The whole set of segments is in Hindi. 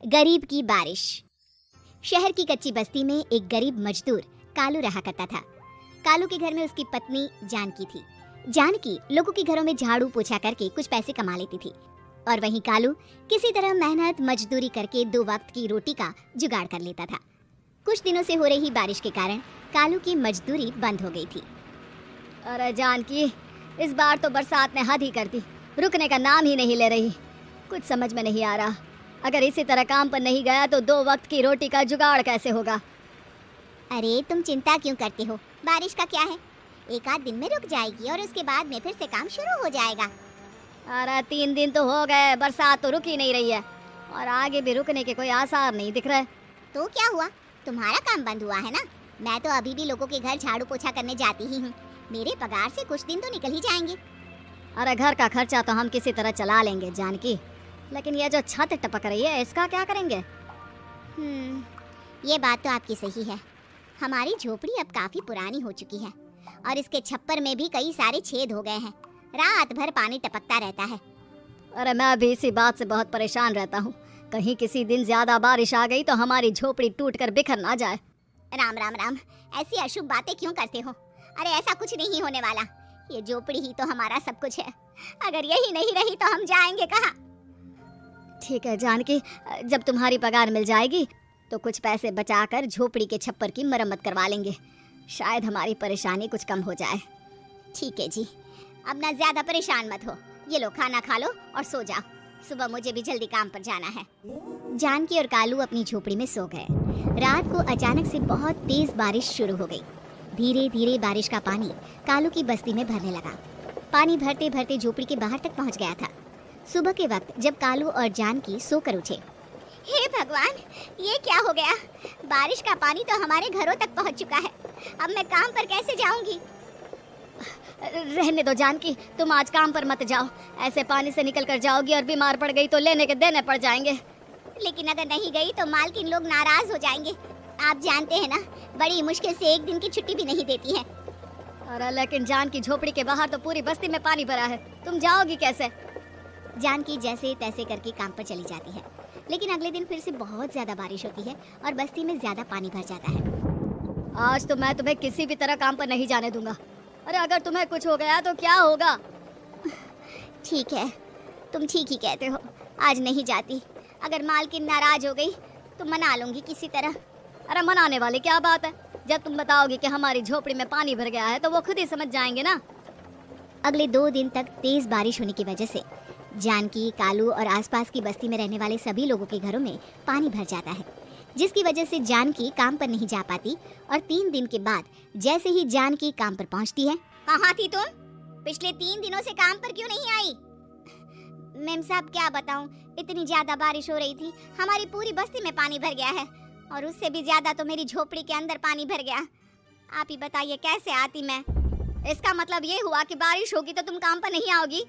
गरीब की बारिश। शहर की कच्ची बस्ती में एक गरीब मजदूर कालू रहा करता था। कालू के घर में उसकी पत्नी जानकी थी। जानकी लोगों के घरों में झाड़ू पोछा करके कुछ पैसे कमा लेती थी और वहीं कालू किसी तरह मेहनत मजदूरी करके 2 वक्त की रोटी का जुगाड़ कर लेता था। कुछ दिनों से हो रही बारिश के कारण कालू की मजदूरी बंद हो गई थी। अरे जानकी, इस बार तो बरसात ने हद ही कर दी, रुकने का नाम ही नहीं ले रही। कुछ समझ में नहीं आ रहा, अगर इसी तरह काम पर नहीं गया तो 2 वक्त की रोटी का जुगाड़ कैसे होगा। अरे तुम चिंता क्यों करते हो, बारिश का क्या है, 1 आध दिन में रुक जाएगी और उसके बाद में फिर से काम शुरू हो जाएगा। अरे 3 दिन तो हो गए, बरसात तो रुक ही नहीं रही है और आगे भी रुकने के कोई आसार नहीं दिख रहे। तो क्या हुआ, तुम्हारा काम बंद हुआ है ना। मैं तो अभी भी लोगों के घर झाड़ू पोछा करने जाती ही हूँ। मेरे पगार से कुछ दिन तो निकल ही जाएंगे। अरे घर का खर्चा तो हम किसी तरह चला लेंगे जानकी, लेकिन ये जो छत टपक रही है इसका क्या करेंगे। ये बात तो आपकी सही है। हमारी झोपड़ी अब काफी पुरानी हो चुकी है और इसके छप्पर में भी कई सारे छेद हो गए हैं। रात भर पानी टपकता रहता है। अरे मैं भी इसी बात से बहुत परेशान रहता हूँ, कहीं किसी दिन ज्यादा बारिश आ गई तो हमारी झोपड़ी टूटकर बिखर ना जाए। राम राम राम, ऐसी अशुभ बातें क्यों करते हो। अरे ऐसा कुछ नहीं होने वाला, ये झोपड़ी ही तो हमारा सब कुछ है। अगर यही नहीं रही तो हम जाएंगे कहाँ। ठीक है जानकी, जब तुम्हारी पगार मिल जाएगी तो कुछ पैसे बचाकर झोपड़ी के छप्पर की मरम्मत करवा लेंगे, शायद हमारी परेशानी कुछ कम हो जाए। ठीक है जी, अब ना ज्यादा परेशान मत हो। ये लो खाना खा लो और सो जाओ, सुबह मुझे भी जल्दी काम पर जाना है। जानकी और कालू अपनी झोपड़ी में सो गए। रात को अचानक से बहुत तेज बारिश शुरू हो गई। धीरे धीरे बारिश का पानी कालू की बस्ती में भरने लगा। पानी भरते भरते झोपड़ी के बाहर तक पहुंच गया था। सुबह के वक्त जब कालू और जानकी सोकर उठे, हे भगवान, ये क्या हो गया। बारिश का पानी तो हमारे घरों तक पहुंच चुका है। अब मैं काम पर कैसे जाऊंगी। रहने दो जानकी, तुम आज काम पर मत जाओ। ऐसे पानी से निकल कर जाओगी और बीमार पड़ गई तो लेने के देने पड़ जाएंगे। लेकिन अगर नहीं गई तो मालकिन लोग नाराज हो जाएंगे। आप जानते हैं ना, बड़ी मुश्किल से 1 दिन की छुट्टी भी नहीं देती है। अरे लेकिन जानकी, झोपड़ी के बाहर तो पूरी बस्ती में पानी भरा है, तुम जाओगी कैसे। जानकी जैसे तैसे करके काम पर चली जाती है, लेकिन अगले दिन फिर से बहुत ज्यादा बारिश होती है और बस्ती में ज्यादा पानी भर जाता है। आज तो मैं तुम्हें किसी भी तरह काम पर नहीं जाने दूंगा। अरे अगर तुम्हें कुछ हो गया तो क्या होगा। ठीक है, तुम ठीक ही कहते हो, आज नहीं जाती। अगर मालकिन नाराज हो गई तो मना लूंगी किसी तरह। अरे मनाने वाली क्या बात है, जब तुम बताओगी कि हमारी झोपड़ी में पानी भर गया है तो वो खुद ही समझ जाएंगे ना। अगले 2 दिन तक तेज बारिश होने की वजह से जानकी, कालू और आसपास की बस्ती में रहने वाले सभी लोगों के घरों में पानी भर जाता है, जिसकी वजह से जानकी काम पर नहीं जा पाती। और 3 दिन के बाद जैसे ही जानकी काम पर पहुंचती है, कहाँ थी तुम? पिछले 3 दिनों से काम पर क्यों नहीं आई? मैम साहब क्या बताऊं, इतनी ज्यादा बारिश हो रही थी, हमारी पूरी बस्ती में पानी भर गया है और उससे भी ज्यादा तो मेरी झोपड़ी के अंदर पानी भर गया। आप ही बताइए कैसे आती मैं। इसका मतलब ये हुआ कि बारिश होगी तो तुम काम पर नहीं आओगी।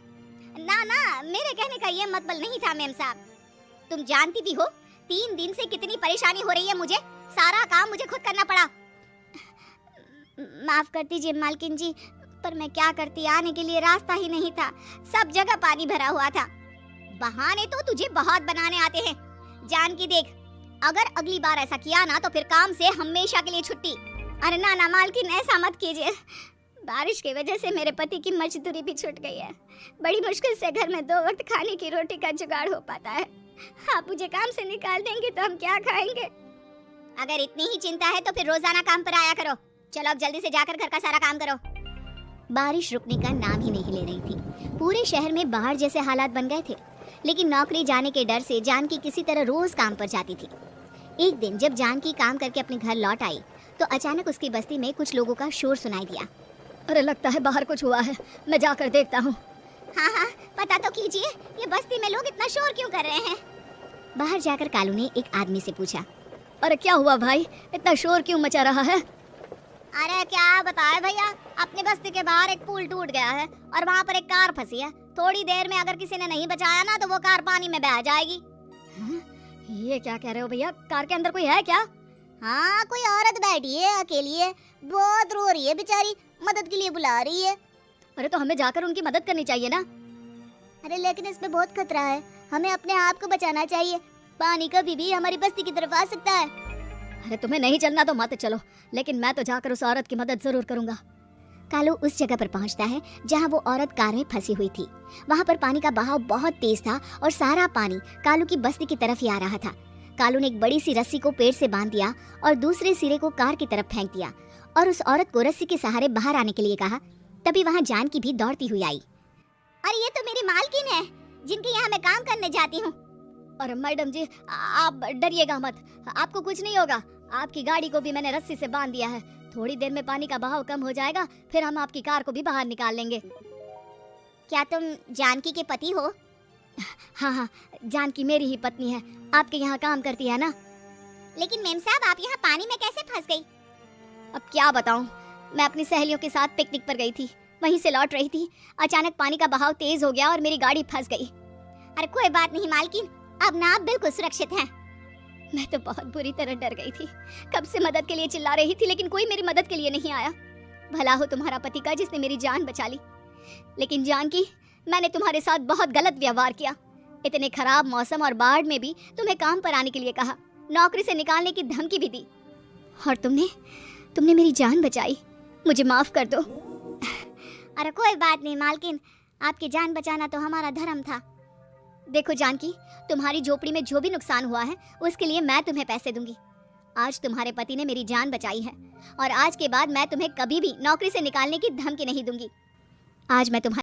ना ना, मेरे कहने का ये मतलब नहीं था मैम साहब। तुम जानती भी हो 3 दिन से कितनी परेशानी हो रही है मुझे, सारा काम मुझे खुद करना पड़ा। माफ कर दीजिए मालकिन जी, पर मैं क्या करती, आने के लिए रास्ता ही नहीं था, सब जगह पानी भरा हुआ था। बहाने तो तुझे बहुत बनाने आते हैं। जानकी देख, अगर अगली बार ऐसा किया ना तो फिर काम से हमेशा के लिए छुट्टी। अरे ना ना मालकिन, ऐसा मत कीजिए। बारिश की वजह से मेरे पति की मजदूरी भी छूट गई है। बड़ी मुश्किल से घर में 2 वक्त खाने की रोटी का जुगाड़ हो पाता है। आप मुझे काम से निकाल देंगे तो हम क्या खाएंगे। अगर इतनी ही चिंता है तो फिर रोजाना काम पर आया करो। चलो अब जल्दी से जाकर घर का सारा काम करो। बारिश रुकने का नाम ही नहीं ले रही थी। पूरे शहर में बाढ़ जैसे हालात बन गए थे, लेकिन नौकरी जाने के डर से जानकी किसी तरह रोज काम पर जाती थी। एक दिन जब जानकी काम करके अपने घर लौट आई तो अचानक उसकी बस्ती में कुछ लोगों का शोर सुनाई दिया। अरे लगता है बाहर कुछ हुआ है, मैं जाकर देखता हूँ। हाँ हाँ, पता तो कीजिए, ये बस्ती में लोग इतना शोर क्यों कर रहे हैं। बाहर जाकर कालू ने एक आदमी से पूछा, अरे क्या हुआ भाई, इतना शोर क्यों मचा रहा है। अरे क्या बताए भैया, अपनी बस्ती के बाहर एक पुल टूट गया है और वहाँ पर एक कार फंसी है। थोड़ी देर में अगर किसी ने नहीं बचाया ना तो वो कार पानी में बह जाएगी। ये क्या कह रहे हो भैया, कार के अंदर कोई है क्या। हाँ, कोई औरत बैठी है अकेली है, बहुत रो रही है बेचारी, मदद के लिए बुला रही है। अरे तो हमें जाकर उनकी मदद करनी चाहिए ना। अरे लेकिन इसमें बहुत खतरा है, हमें अपने आप को बचाना चाहिए। पानी कभी भी हमारी बस्ती की तरफ आ सकता है। अरे तुम्हें नहीं चलना तो मत चलो, लेकिन मैं तो जाकर उस औरत की मदद जरूर करूंगा। कालू उस जगह पर पहुंचता है जहां वो औरत कार में फंसी हुई थी। वहां पर पानी का बहाव बहुत तेज था और सारा पानी कालू की बस्ती की तरफ ही आ रहा था। कालू ने एक बड़ी सी रस्सी को पेड़ से बांध दिया और दूसरे सिरे को कार की तरफ फेंक दिया और उस औरत को रस्सी के सहारे बाहर आने के लिए कहा। तभी वहां जानकी भी दौड़ती हुई आई। अरे ये तो मेरी मालकिन है जिनके यहाँ मैं काम करने जाती हूँ। और मैडम जी आप डरिएगा मत, आपको कुछ नहीं होगा। आपकी गाड़ी को भी मैंने रस्सी से बांध दिया है। थोड़ी देर में पानी का बहाव कम हो जाएगा, फिर हम आपकी कार को भी बाहर निकाल लेंगे। क्या तुम जानकी के पति हो? हाँ हाँ, जानकी मेरी ही पत्नी है, आपके यहाँ काम करती है ना। लेकिन मेम साहब आप यहाँ पानी में कैसे फंस गई? अब क्या बताऊं, मैं अपनी सहेलियों के साथ पिकनिक पर गई थी, वहीं से लौट रही थी। अचानक पानी का बहाव तेज हो गया और मेरी गाड़ी फंस गई। अरे कोई बात नहीं मालकिन, अब ना आप बिल्कुल सुरक्षित हैं। मैं तो बहुत बुरी तरह डर गई थी। कब से मदद के लिए चिल्ला रही थी, लेकिन कोई मेरी मदद के लिए नहीं आया। भला हो तुम्हारा पति का जिसने मेरी जान बचा ली। लेकिन जानकी, मैंने तुम्हारे साथ बहुत गलत व्यवहार किया। इतने खराब मौसम और बाढ़ में भी तुम्हें काम पर आने के लिए कहा, नौकरी से निकालने की धमकी भी दी, और तुमने मेरी जान बचाई। मुझे माफ कर दो। अरे कोई बात नहीं मालकिन, आपकी जान बचाना तो हमारा धर्म था। देखो जानकी, तुम्हारी झोपड़ी में जो भी नुकसान हुआ है उसके लिए मैं तुम्हें पैसे दूंगी। आज तुम्हारे पति ने मेरी जान बचाई है और आज के बाद मैं तुम्हें कभी भी नौकरी से निकालने की धमकी नहीं दूंगी। आज मैं तुम्हारे